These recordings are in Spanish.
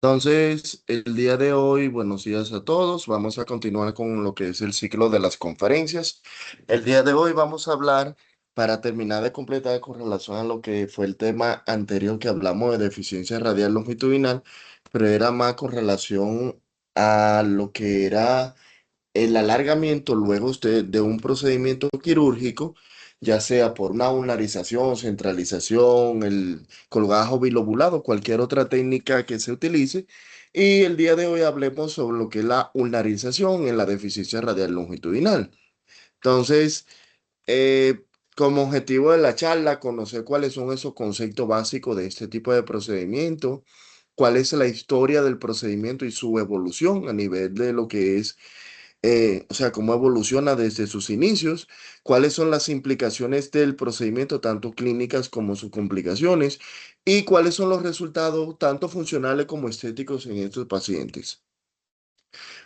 Entonces, el día de hoy, buenos días a todos. Vamos a continuar con lo que es el ciclo de las conferencias. El día de hoy vamos a hablar, para terminar de completar con relación a lo que fue el tema anterior que hablamos de deficiencia radial longitudinal, pero era más con relación a lo que era el alargamiento luego de un procedimiento quirúrgico, ya sea por una ulnarización, centralización, el colgajo bilobulado, cualquier otra técnica que se utilice. Y el día de hoy hablemos sobre lo que es la ulnarización en la deficiencia radial longitudinal. Entonces, eh, como objetivo de la charla, conocer cuáles son esos conceptos básicos de este tipo de procedimiento, cuál es la historia del procedimiento y su evolución a nivel de lo que es o sea, cómo evoluciona desde sus inicios, cuáles son las implicaciones del procedimiento, tanto clínicas como sus complicaciones, y cuáles son los resultados, tanto funcionales como estéticos en estos pacientes.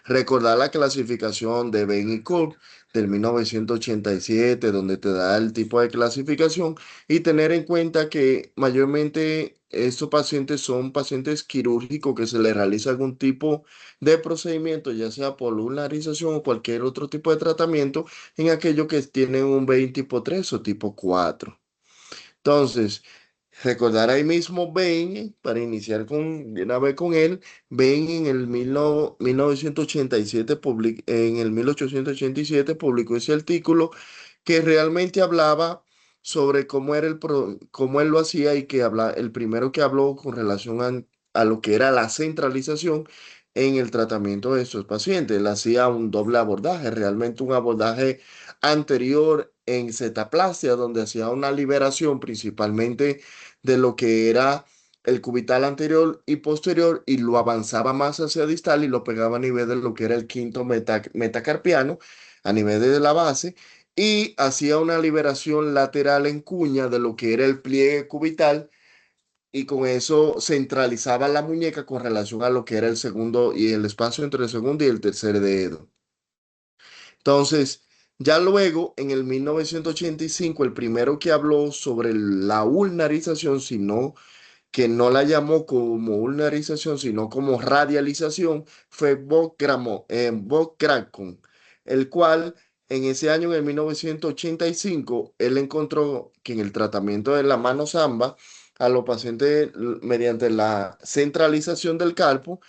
Recordar la clasificación de Bain y Cook del 1987, donde te da el tipo de clasificación, y tener en cuenta que mayormente estos pacientes son pacientes quirúrgicos que se les realiza algún tipo de procedimiento, ya sea por lunarización o cualquier otro tipo de tratamiento, en aquellos que tienen un Bain tipo 3 o tipo 4. Entonces, recordar ahí mismo Bain, para iniciar de una vez con él, Bain en el 1987, en el 1887 publicó ese artículo que realmente hablaba sobre cómo era cómo él lo hacía y que el primero que habló con relación a lo que era la centralización en el tratamiento de estos pacientes. Él hacía un doble abordaje, realmente un abordaje anterior en cetaplasia, donde hacía una liberación principalmente de lo que era el cubital anterior y posterior y lo avanzaba más hacia distal y lo pegaba a nivel de lo que era el quinto metacarpiano, a nivel de la base, y hacía una liberación lateral en cuña de lo que era el pliegue cubital y con eso centralizaba la muñeca con relación a lo que era el segundo y el espacio entre el segundo y el tercer dedo. Entonces, ya luego, en el 1985, el primero que habló sobre la ulnarización, sino que no la llamó como ulnarización, sino como radialización, fue Bob Crackon, el cual en ese año, en el 1985, él encontró que en el tratamiento de la mano samba, a los pacientes mediante la centralización del calpo,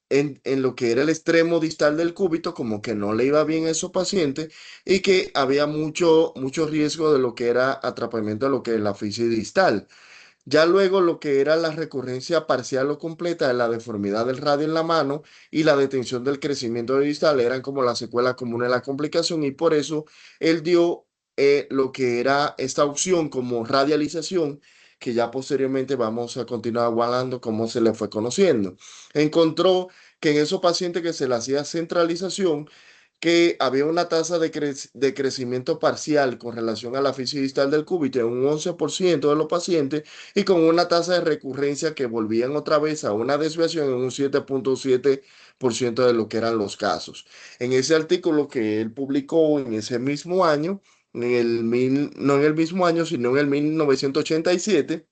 en lo que era el extremo distal del cúbito, como que no le iba bien a esos pacientes y que había mucho riesgo de lo que era atrapamiento de lo que es la fisis distal. Ya luego lo que era la recurrencia parcial o completa de la deformidad del radio en la mano y la detención del crecimiento distal eran como la secuela común de la complicación y por eso él dio lo que era esta opción como radialización, que ya posteriormente vamos a continuar hablando cómo se le fue conociendo. Encontró que en esos pacientes que se le hacía centralización, que había una tasa de crecimiento parcial con relación a la fisis distal del cúbito en un 11% de los pacientes y con una tasa de recurrencia que volvían otra vez a una desviación en un 7,7% de lo que eran los casos. En ese artículo que él publicó en ese mismo año, no en el mismo año, sino en el 1987,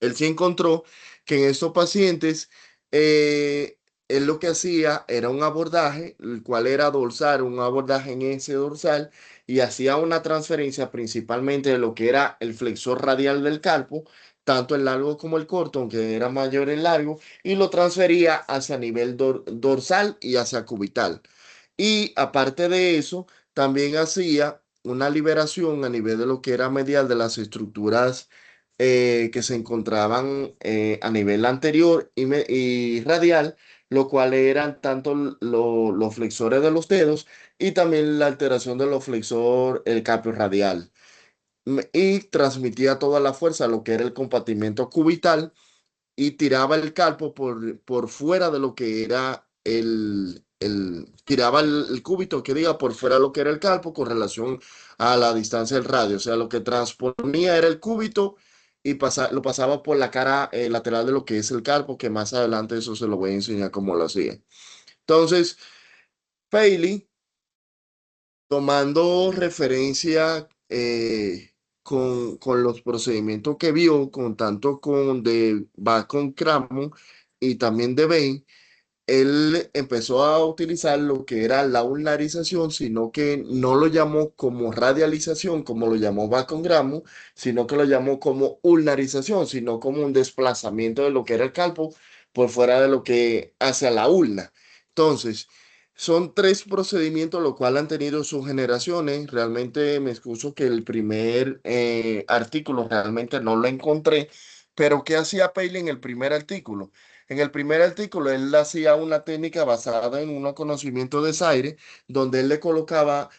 él sí encontró que en estos pacientes, él lo que hacía era un abordaje, el cual era dorsal, un abordaje en ese dorsal, y hacía una transferencia principalmente de lo que era el flexor radial del carpo, tanto el largo como el corto, aunque era mayor el largo, y lo transfería hacia nivel dorsal y hacia cubital. Y aparte de eso, también hacía una liberación a nivel de lo que era medial de las estructuras que se encontraban a nivel anterior y radial, lo cual eran tanto los flexores de los dedos y también la alteración de los flexor, el carpio radial. Y transmitía toda la fuerza a lo que era el compartimento cubital y tiraba el calpo por fuera de lo que era tiraba el cúbito que diga por fuera de lo que era el calpo con relación a la distancia del radio. O sea, lo que transponía era el cúbito y lo pasaba por la cara lateral de lo que es el calpo, que más adelante eso se lo voy a enseñar cómo lo hacía. Entonces, Paley, tomando referencia con los procedimientos que vio, con tanto con de Bacon Cramon, y también de Bain, él empezó a utilizar lo que era la ulnarización, sino que no lo llamó como radialización, como lo llamó Bacon Gramo, sino que lo llamó como ulnarización, sino como un desplazamiento de lo que era el calpo por fuera de lo que hacia la ulna. Entonces, son tres procedimientos, lo cual han tenido sus generaciones. Realmente me excuso que el primer artículo realmente no lo encontré, pero ¿qué hacía Paley en el primer artículo? En el primer artículo, él hacía una técnica basada en un conocimiento de Zaire, donde él le colocaba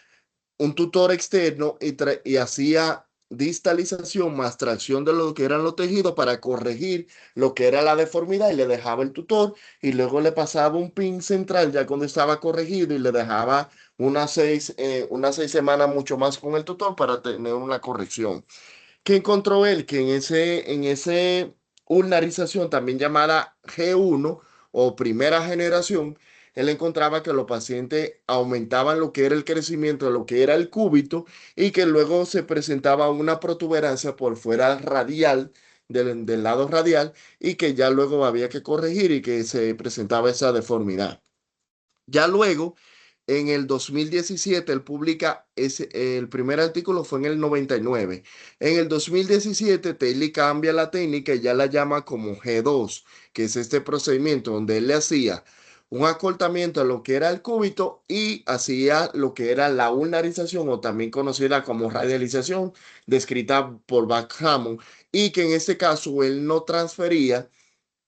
un tutor externo y hacía distalización más tracción de lo que eran los tejidos para corregir lo que era la deformidad y le dejaba el tutor y luego le pasaba un pin central ya cuando estaba corregido y le dejaba unas 6 semanas mucho más con el tutor para tener una corrección. ¿Qué encontró él? Que en ese ulnarización, también llamada G1 o primera generación, él encontraba que los pacientes aumentaban lo que era el crecimiento de lo que era el cúbito y que luego se presentaba una protuberancia por fuera radial, del lado radial, y que ya luego había que corregir y que se presentaba esa deformidad. Ya luego, en el 2017, él publica el primer artículo fue en el 99. En el 2017, Taylor cambia la técnica y ya la llama como G2, que es este procedimiento donde él le hacía un acortamiento a lo que era el cúbito y hacía lo que era la ulnarización o también conocida como radialización, descrita por Bach Hammond, y que en este caso él no transfería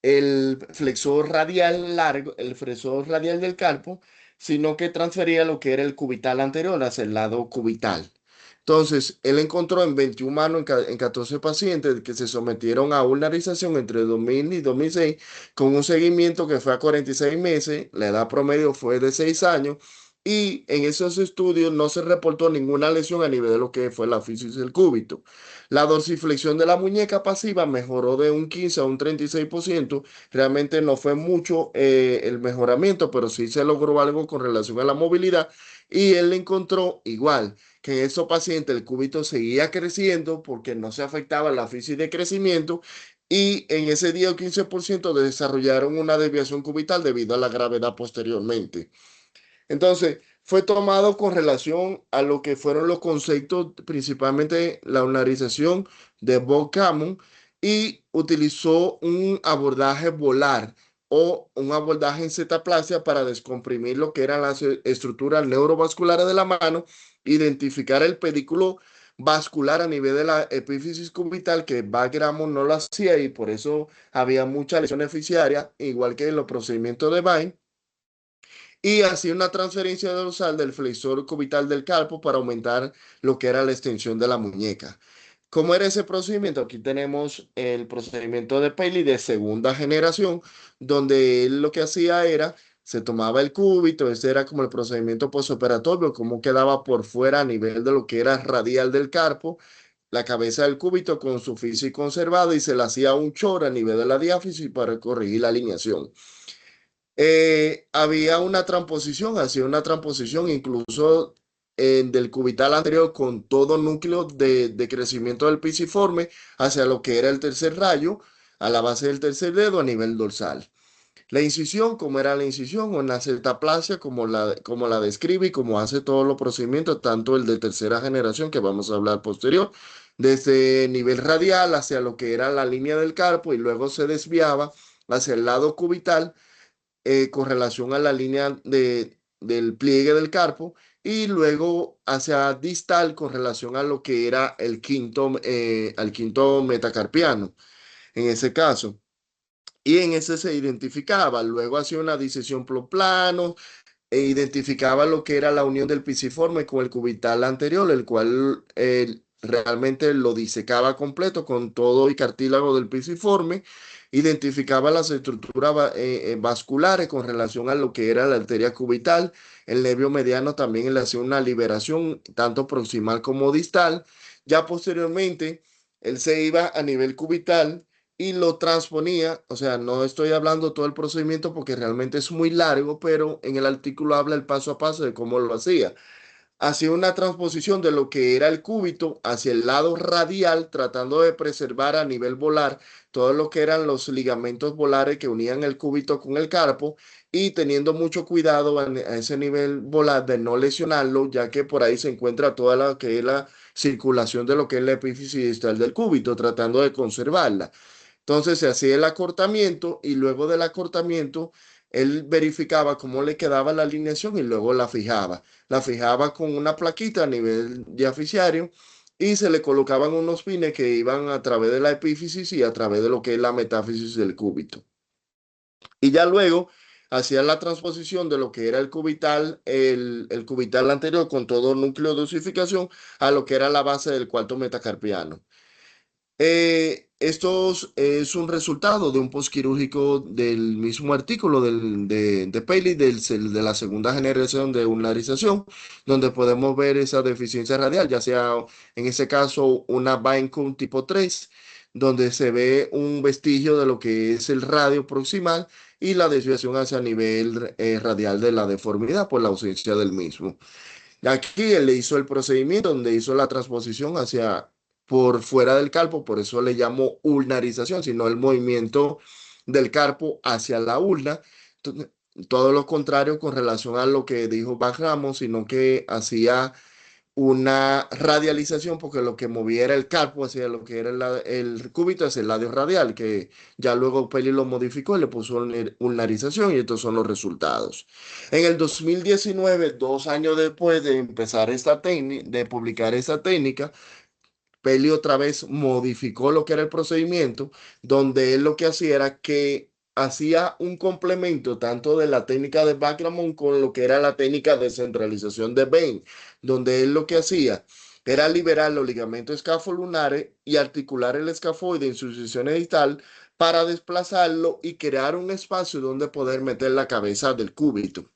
el flexor radial largo, el flexor radial del carpo, sino que transfería lo que era el cubital anterior hacia el lado cubital. Entonces, él encontró en 21 humanos, en 14 pacientes que se sometieron a ulnarización entre 2000 y 2006, con un seguimiento que fue a 46 meses, la edad promedio fue de 6 años, y en esos estudios no se reportó ninguna lesión a nivel de lo que fue la fisis del cúbito. La dorsiflexión de la muñeca pasiva mejoró de un 15 a un 36%. Realmente no fue mucho el mejoramiento, pero sí se logró algo con relación a la movilidad. Y él encontró igual que en esos pacientes el cúbito seguía creciendo porque no se afectaba la física de crecimiento. Y en ese día el 15% desarrollaron una desviación cubital debido a la gravedad posteriormente. Entonces, fue tomado con relación a lo que fueron los conceptos, principalmente la lunarización de Bob Cameron, y utilizó un abordaje volar o un abordaje en cetaplasia para descomprimir lo que eran las estructuras neurovasculares de la mano, identificar el pedículo vascular a nivel de la epífisis cubital, que Bagramo no lo hacía y por eso había muchas lesiones fisiarias, igual que en los procedimientos de Bain, y hacía una transferencia dorsal del flexor cubital del carpo para aumentar lo que era la extensión de la muñeca. ¿Cómo era ese procedimiento? Aquí tenemos el procedimiento de Paley de segunda generación, donde él lo que hacía era, se tomaba el cúbito, ese era como el procedimiento postoperatorio, como quedaba por fuera a nivel de lo que era radial del carpo, la cabeza del cúbito con su físico conservado y se le hacía un chor a nivel de la diáfisis para corregir la alineación. Había una transposición, hacía una transposición incluso del cubital anterior con todo núcleo de crecimiento del pisiforme hacia lo que era el tercer rayo, a la base del tercer dedo a nivel dorsal. La incisión, como era la incisión, o una cetaplasia, como la describe y como hace todos los procedimientos, tanto el de tercera generación, que vamos a hablar posterior, desde nivel radial hacia lo que era la línea del carpo y luego se desviaba hacia el lado cubital con relación a la línea del pliegue del carpo y luego hacia distal con relación a lo que era al quinto metacarpiano en ese caso. Y en ese se identificaba, luego hacía una disección por plano identificaba lo que era la unión del pisiforme con el cubital anterior, el cual realmente lo disecaba completo con todo y cartílago del pisiforme, identificaba las estructuras vasculares con relación a lo que era la arteria cubital, el nervio mediano también le hacía una liberación tanto proximal como distal. Ya posteriormente, él se iba a nivel cubital y lo transponía, o sea, no estoy hablando todo el procedimiento porque realmente es muy largo, pero en el artículo habla el paso a paso de cómo lo hacía. hacía una transposición de lo que era el cúbito hacia el lado radial, tratando de preservar a nivel volar todo lo que eran los ligamentos volares que unían el cúbito con el carpo y teniendo mucho cuidado a ese nivel volar de no lesionarlo, ya que por ahí se encuentra toda la que es la circulación de lo que es la epífisis distal del cúbito, tratando de conservarla. Entonces se hacía el acortamiento y luego del acortamiento él verificaba cómo le quedaba la alineación y luego la fijaba. La fijaba con una plaquita a nivel diaficiario y se le colocaban unos pines que iban a través de la epífisis y a través de lo que es la metáfisis del cúbito. Y ya luego hacía la transposición de lo que era el cubital anterior con todo núcleo de osificación a lo que era la base del cuarto metacarpiano. Esto es un resultado de un postquirúrgico del mismo artículo de Paley de la segunda generación de ulnarización, donde podemos ver esa deficiencia radial, ya sea en ese caso una Bainkum tipo 3, donde se ve un vestigio de lo que es el radio proximal y la desviación hacia nivel radial de la deformidad por la ausencia del mismo. Aquí él le hizo el procedimiento donde hizo la transposición hacia por fuera del carpo, por eso le llamo ulnarización, sino el movimiento del carpo hacia la ulna. Todo lo contrario con relación a lo que dijo Bach Ramos, sino que hacía una radialización porque lo que movía era el carpo hacia lo que era el cúbito hacia el lado radial, que ya luego Peli lo modificó y le puso ulnarización y estos son los resultados. En el 2019, 2 años después de empezar esta técnica, de publicar esta técnica, Peli otra vez modificó lo que era el procedimiento, donde él lo que hacía era que hacía un complemento tanto de la técnica de Bacramond con lo que era la técnica de centralización de Bain, donde él lo que hacía era liberar los ligamentos escafolunares y articular el escafoide en su sección distal para desplazarlo y crear un espacio donde poder meter la cabeza del cúbito.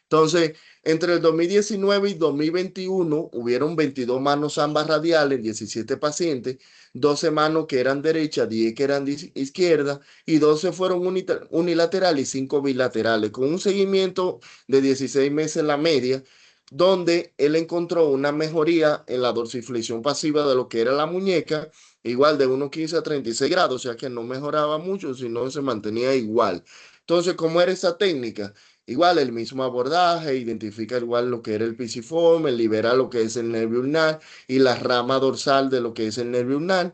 Entonces, entre el 2019 y 2021 hubieron 22 manos ambas radiales, 17 pacientes, 12 manos que eran derechas, 10 que eran izquierdas y 12 fueron unilaterales y 5 bilaterales, con un seguimiento de 16 meses en la media, donde él encontró una mejoría en la dorsiflexión pasiva de lo que era la muñeca, igual de 1,15 a 36 grados, o sea que no mejoraba mucho, sino se mantenía igual. Entonces, ¿cómo era esa técnica? Igual el mismo abordaje, identifica igual lo que era el pisiforme, libera lo que es el nervio ulnar y la rama dorsal de lo que es el nervio ulnar,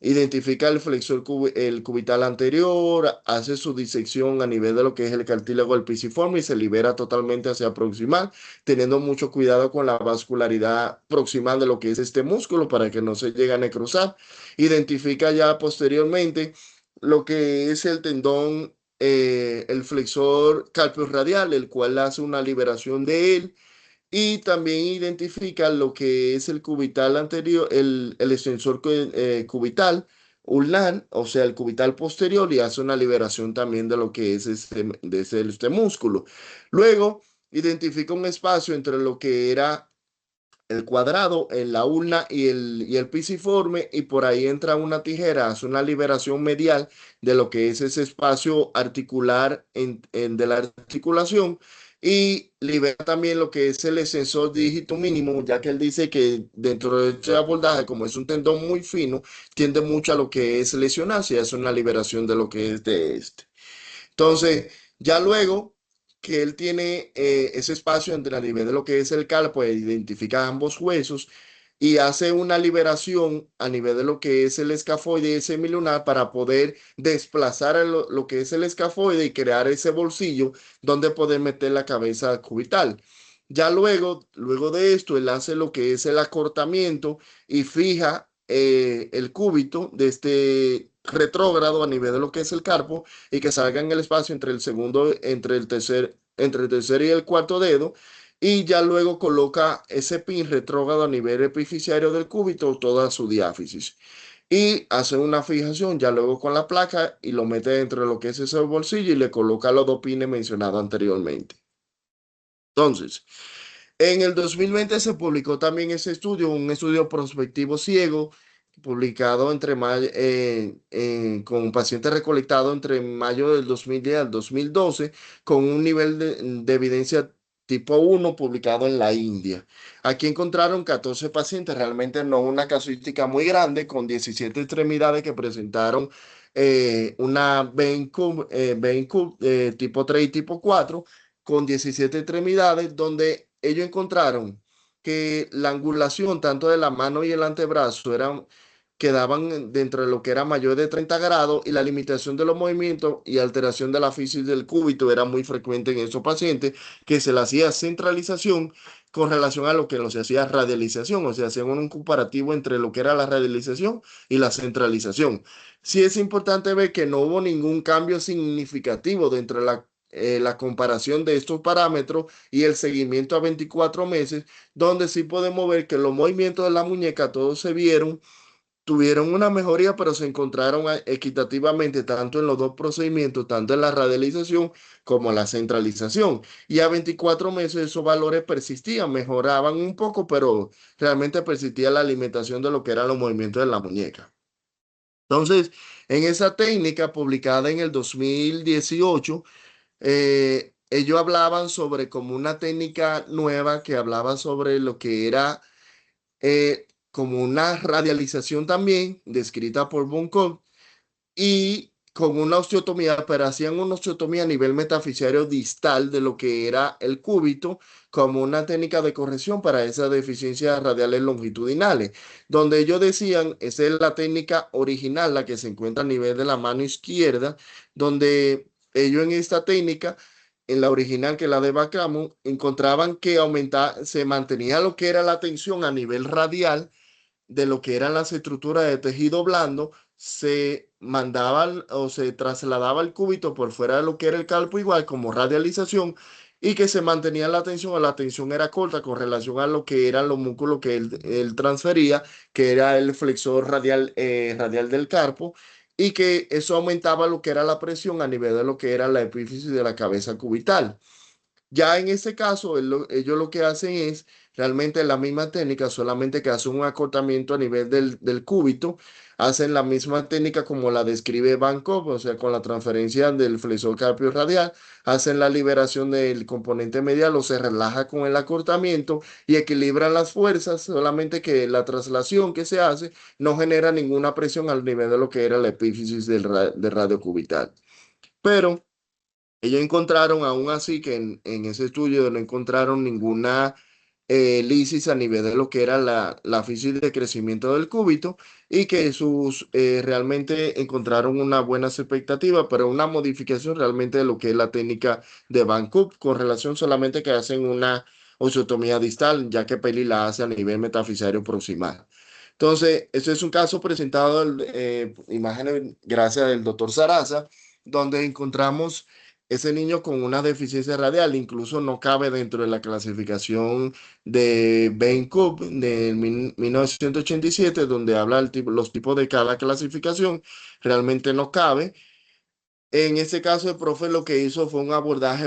identifica el flexor el cubital anterior, hace su disección a nivel de lo que es el cartílago del pisiforme y se libera totalmente hacia proximal, teniendo mucho cuidado con la vascularidad proximal de lo que es este músculo para que no se llegue a necrosar. Identifica ya posteriormente lo que es el tendón el flexor carpio radial, el cual hace una liberación de él y también identifica lo que es el cubital anterior, el extensor cubital ulnar, o sea, el cubital posterior y hace una liberación también de lo que es este músculo. Luego, identifica un espacio entre lo que era el cuadrado en la ulna y el pisiforme y por ahí entra una tijera, hace una liberación medial de lo que es ese espacio articular de la articulación y libera también lo que es el extensor dígito mínimo, ya que él dice que dentro de este abordaje, como es un tendón muy fino, tiende mucho a lo que es lesionarse y hace una liberación de lo que es de este. Entonces, ya luego que él tiene ese espacio entre a nivel de lo que es el carpo, pues identifica ambos huesos y hace una liberación a nivel de lo que es el escafoide semilunar para poder desplazar lo que es el escafoide y crear ese bolsillo donde poder meter la cabeza cubital. Ya luego de esto, él hace lo que es el acortamiento y fija el cúbito de este retrógrado a nivel de lo que es el carpo y que salga en el espacio entre el tercer y el cuarto dedo, y ya luego coloca ese pin retrógrado a nivel epifisiario del cúbito, toda su diáfisis. Y hace una fijación ya luego con la placa y lo mete dentro de lo que es ese bolsillo y le coloca los dos pines mencionados anteriormente. Entonces, en el 2020 se publicó también ese estudio, un estudio prospectivo ciego, publicado con pacientes recolectados entre mayo del 2010 al 2012, con un nivel de evidencia tipo 1 publicado en la India. Aquí encontraron 14 pacientes, realmente no una casuística muy grande, con 17 extremidades que presentaron una vein cub, tipo 3 y tipo 4, con 17 extremidades, donde ellos encontraron que la angulación tanto de la mano y el antebrazo quedaban dentro de lo que era mayor de 30 grados, y la limitación de los movimientos y alteración de la física del cúbito era muy frecuente en esos pacientes, que se le hacía centralización con relación a lo que se hacía radialización, o sea, hacían un comparativo entre lo que era la radialización y la centralización. Sí es importante ver que no hubo ningún cambio significativo dentro de la comparación de estos parámetros y el seguimiento a 24 meses, donde sí podemos ver que los movimientos de la muñeca todos se vieron, tuvieron una mejoría, pero se encontraron equitativamente tanto en los dos procedimientos, tanto en la radialización como en la centralización. Y a 24 meses esos valores persistían, mejoraban un poco, pero realmente persistía la alimentación de lo que eran los movimientos de la muñeca. Entonces, en esa técnica publicada en el 2018, ellos hablaban sobre como una técnica nueva que hablaba sobre lo que era como una radialización también, descrita por Bunkov, y con una osteotomía, pero hacían una osteotomía a nivel metafisiario distal de lo que era el cúbito, como una técnica de corrección para esas deficiencias radiales longitudinales, donde ellos decían, esa es la técnica original, la que se encuentra a nivel de la mano izquierda, donde ellos en esta técnica, en la original que la de Bacamo, encontraban que se mantenía lo que era la tensión a nivel radial de lo que eran las estructuras de tejido blando, se mandaba o se trasladaba el cúbito por fuera de lo que era el calpo, igual como radialización, y que se mantenía la tensión, o la tensión era corta con relación a lo que eran los músculos que él transfería, que era el flexor radial del carpo, y que eso aumentaba lo que era la presión a nivel de lo que era la epífisis de la cabeza cubital. Ya en ese caso, ellos lo que hacen es realmente la misma técnica, solamente que hacen un acortamiento a nivel del cúbito, hacen la misma técnica como la describe Van Gogh, o sea, con la transferencia del flexor carpio radial, hacen la liberación del componente medial o se relaja con el acortamiento y equilibran las fuerzas, solamente que la traslación que se hace no genera ninguna presión al nivel de lo que era la epífisis del radio cubital. Pero ellos encontraron aún así que en ese estudio no encontraron ninguna lisis a nivel de lo que era la física de crecimiento del cúbito, y que realmente encontraron una buena expectativa, pero una modificación realmente de lo que es la técnica de Van Cook, con relación solamente que hacen una osteotomía distal, ya que Peli la hace a nivel metafisario proximal. Entonces, ese es un caso presentado, imágenes gracias del doctor Sarasa, donde encontramos ese niño con una deficiencia radial, incluso no cabe dentro de la clasificación de Bain Cook de 1987, donde habla los tipos de cada clasificación, realmente no cabe. En este caso, el profe lo que hizo fue un abordaje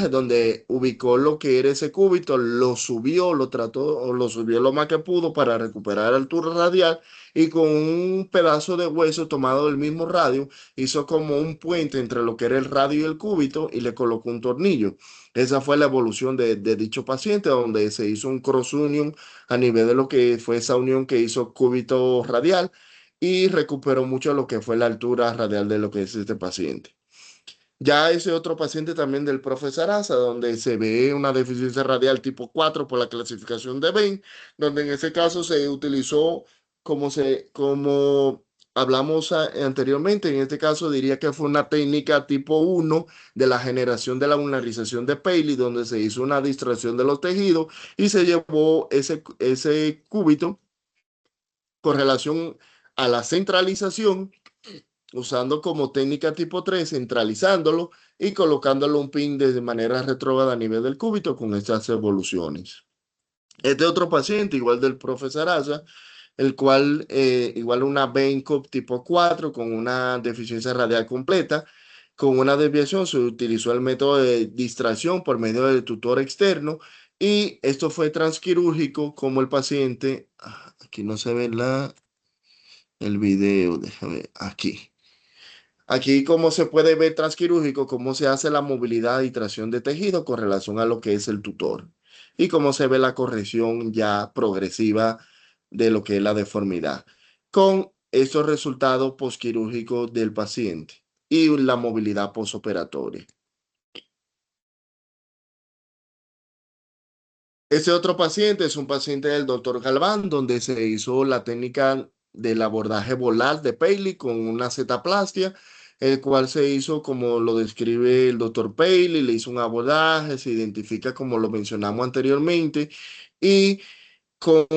donde ubicó lo que era ese cúbito, lo subió, lo trató, o lo subió lo más que pudo para recuperar altura radial, y con un pedazo de hueso tomado del mismo radio, hizo como un puente entre lo que era el radio y el cúbito y le colocó un tornillo. Esa fue la evolución de dicho paciente, donde se hizo un cross union a nivel de lo que fue esa unión que hizo cúbito radial, y recuperó mucho lo que fue la altura radial de lo que es este paciente. Ya ese otro paciente también del profe Sarasa, donde se ve una deficiencia radial tipo 4 por la clasificación de Bain, donde en ese caso se utilizó como hablamos anteriormente, en este caso diría que fue una técnica tipo 1 de la generación de la vulnerización de Paley, donde se hizo una distracción de los tejidos y se llevó ese cúbito con relación a la centralización, usando como técnica tipo 3 centralizándolo y colocándolo un pin de manera retrógrada a nivel del cúbito con estas evoluciones. Este otro paciente, igual del profe Sarasa, el cual igual una BENCOP tipo 4 con una deficiencia radial completa, con una desviación, se utilizó el método de distracción por medio del tutor externo, y esto fue transquirúrgico como el paciente, aquí no se ve el video, déjame, aquí. Aquí, como se puede ver transquirúrgico, cómo se hace la movilidad y tracción de tejido con relación a lo que es el tutor y cómo se ve la corrección ya progresiva de lo que es la deformidad con esos resultados posquirúrgicos del paciente y la movilidad posoperatoria. Ese otro paciente es un paciente del doctor Galván, donde se hizo la técnica del abordaje volar de Paley con una zetaplastia, el cual se hizo como lo describe el doctor Paley, le hizo un abordaje, se identifica como lo mencionamos anteriormente, y con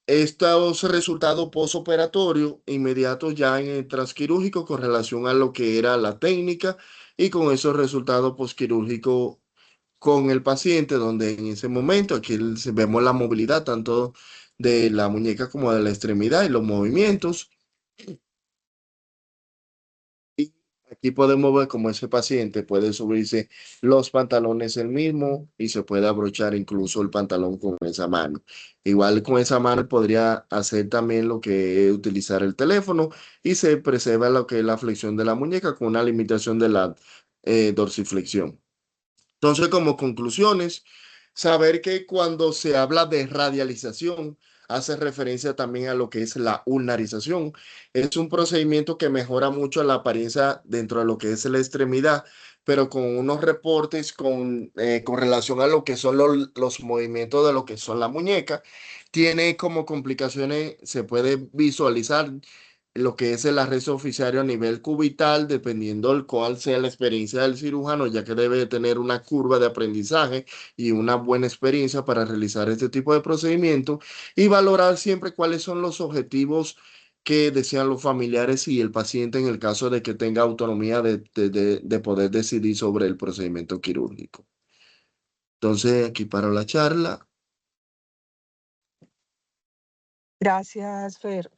estos resultados postoperatorios inmediatos ya en el transquirúrgico con relación a lo que era la técnica y con esos resultados postquirúrgicos con el paciente, donde en ese momento aquí vemos la movilidad tanto de la muñeca como de la extremidad y los movimientos. Y aquí podemos ver cómo ese paciente puede subirse los pantalones él mismo y se puede abrochar incluso el pantalón con esa mano. Igual con esa mano podría hacer también lo que es utilizar el teléfono y se preserva lo que es la flexión de la muñeca con una limitación de la dorsiflexión. Entonces, como conclusiones, saber que cuando se habla de radialización, hace referencia también a lo que es la ulnarización. Es un procedimiento que mejora mucho la apariencia dentro de lo que es la extremidad, pero con unos reportes con relación a lo que son los movimientos de lo que son la muñeca, tiene como complicaciones, se puede visualizar lo que es el arresto oficiario a nivel cubital, dependiendo del cuál sea la experiencia del cirujano, ya que debe tener una curva de aprendizaje y una buena experiencia para realizar este tipo de procedimiento y valorar siempre cuáles son los objetivos que desean los familiares y el paciente en el caso de que tenga autonomía de poder decidir sobre el procedimiento quirúrgico. Entonces, aquí para la charla. Gracias, Fer.